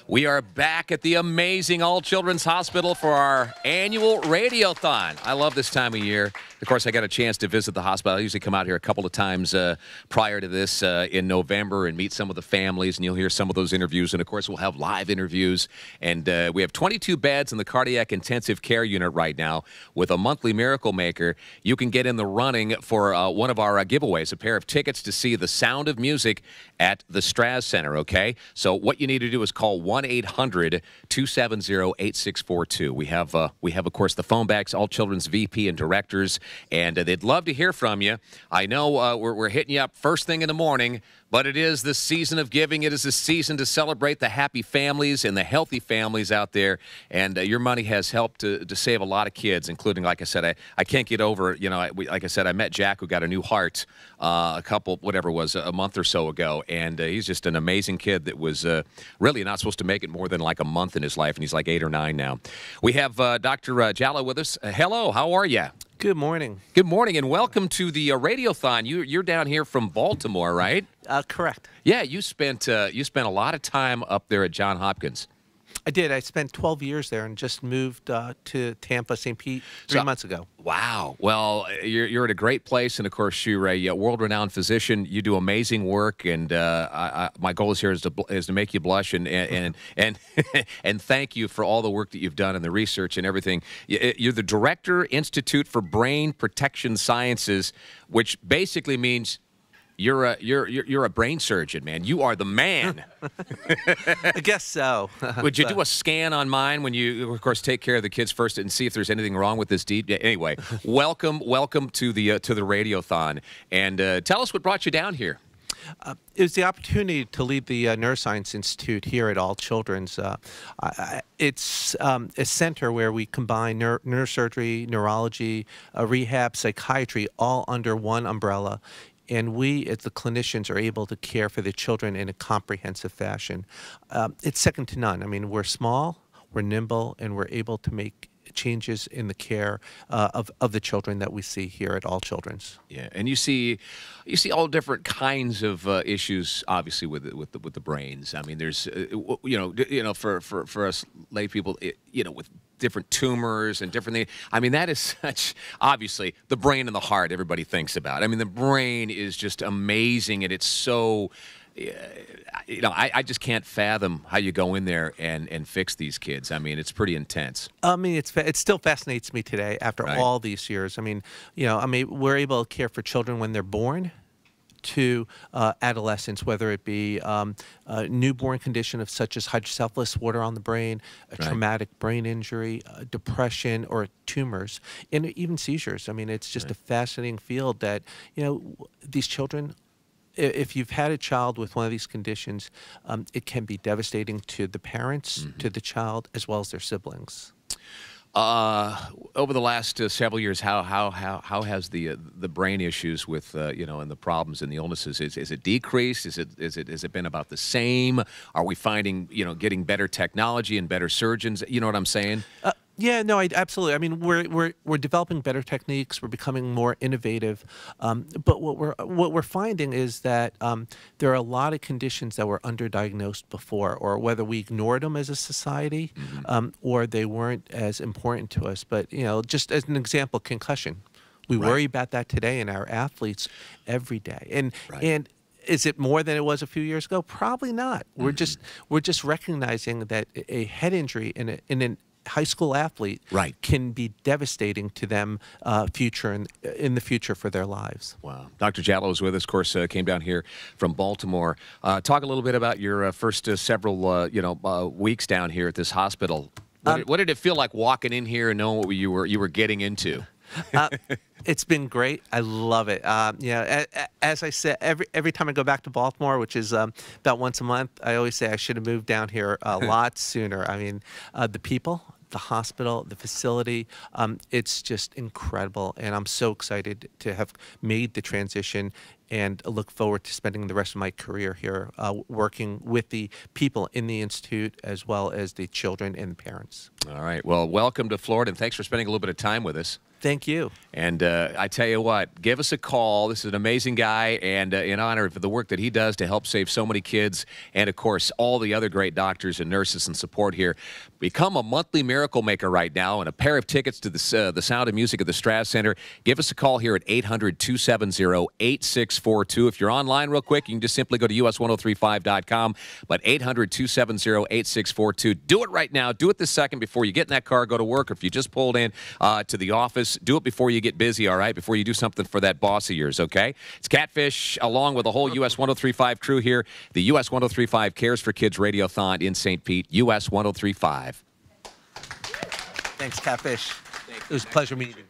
We are back at the amazing All Children's Hospital for our annual Radiothon. I love this time of year. Of course, I got a chance to visit the hospital. I usually come out here a couple of times prior to this in November and meet some of the families, and you'll hear some of those interviews. And, of course, we'll have live interviews. And we have 22 beds in the cardiac intensive care unit right now with a monthly Miracle Maker. You can get in the running for one of our giveaways, a pair of tickets to see The Sound of Music at the Straz Center, okay? So what you need to do is call 1-800-270-8642. We have, of course, the phone backs, All Children's VP and directors, and they'd love to hear from you. I know we're hitting you up first thing in the morning, but it is the season of giving. It is the season to celebrate the happy families and the healthy families out there. And your money has helped to save a lot of kids, including, like I said, I can't get over, like I said, I met Jack, who got a new heart a month or so ago. And he's just an amazing kid that was really not supposed to make it more than like a month in his life. And he's like 8 or 9 now. We have Dr. Jallo with us. Hello, how are you? Good morning. Good morning, and welcome to the Radiothon. You're down here from Baltimore, right? Correct. Yeah, you spent a lot of time up there at Johns Hopkins. I did. I spent 12 years there and just moved to Tampa, St. Pete 3 months ago. Wow. Well, you're at a great place, and of course, you're a world-renowned physician. You do amazing work, and my goal here is to make you blush and and thank you for all the work that you've done and the research and everything. You're the Director, Institute for Brain Protection Sciences, which basically means you're a brain surgeon, man. You are the man. I guess so. Would you do a scan on mine when you, of course, take care of the kids first and see if there's anything wrong with this deed? Anyway, welcome to the Radiothon, and tell us what brought you down here. It was the opportunity to lead the Neuroscience Institute here at All Children's. It's a center where we combine neurosurgery, neurology, rehab, psychiatry, all under one umbrella. And we, as the clinicians, are able to care for the children in a comprehensive fashion. It's second to none. I mean, we're small, we're nimble, and we're able to make changes in the care of the children that we see here at All Children's. Yeah, and you see all different kinds of issues, obviously with the brains. I mean, there's for us lay people, with different tumors and different things. I mean, that is such, obviously, the brain and the heart everybody thinks about. I mean, the brain is just amazing, and it's so, I just can't fathom how you go in there and fix these kids. I mean, it's pretty intense. I mean, it still fascinates me today after all these years. I mean, we're able to care for children when they're born to adolescence, whether it be a newborn condition such as hydrocephalus, water on the brain, a traumatic brain injury, depression, or tumors, and even seizures. I mean, it's just a fascinating field that, these children, if you've had a child with one of these conditions, it can be devastating to the parents, to the child, as well as their siblings. Over the last several years, how has the brain issues with and the problems and the illnesses, is it decreased? Has it been about the same? Are we finding getting better technology and better surgeons? You know what I'm saying? Yeah, no, absolutely. I mean, we're developing better techniques. We're becoming more innovative. But what we're finding is that there are a lot of conditions that were underdiagnosed before, or whether we ignored them as a society, or they weren't as important to us. But just as an example, concussion. We worry about that today in our athletes every day, and. Is it more than it was a few years ago? Probably not. We're just recognizing that a head injury in an high school athlete can be devastating to them in the future for their lives. Wow. Dr. Jallo is with us, of course, came down here from Baltimore. Talk a little bit about your first several weeks down here at this hospital. What did it feel like walking in here and knowing what you were getting into? It's been great. I love it. As I said, every time I go back to Baltimore, which is about once a month, I always say I should have moved down here a lot sooner. I mean, the people, the hospital, the facility, it's just incredible. And I'm so excited to have made the transition and look forward to spending the rest of my career here working with the people in the Institute as well as the children and the parents. All right. Well, welcome to Florida, and thanks for spending a little bit of time with us. Thank you. And I tell you what, give us a call. This is an amazing guy, and in honor of the work that he does to help save so many kids, and of course, all the other great doctors and nurses and support here. Become a monthly miracle maker right now, and a pair of tickets to the Sound of Music at the Strass Center. Give us a call here at 800-270-8642. If you're online real quick, you can just simply go to us1035.com, but 800-270-8642. Do it right now. Do it this second before you get in that car, go to work, or if you just pulled in to the office, do it before you get busy, all right, before you do something for that boss of yours, okay? It's Catfish along with the whole US 1035 crew here. The US 1035 Cares for Kids Radiothon in St. Pete, US 1035. Thanks, Catfish. It was a pleasure meeting you.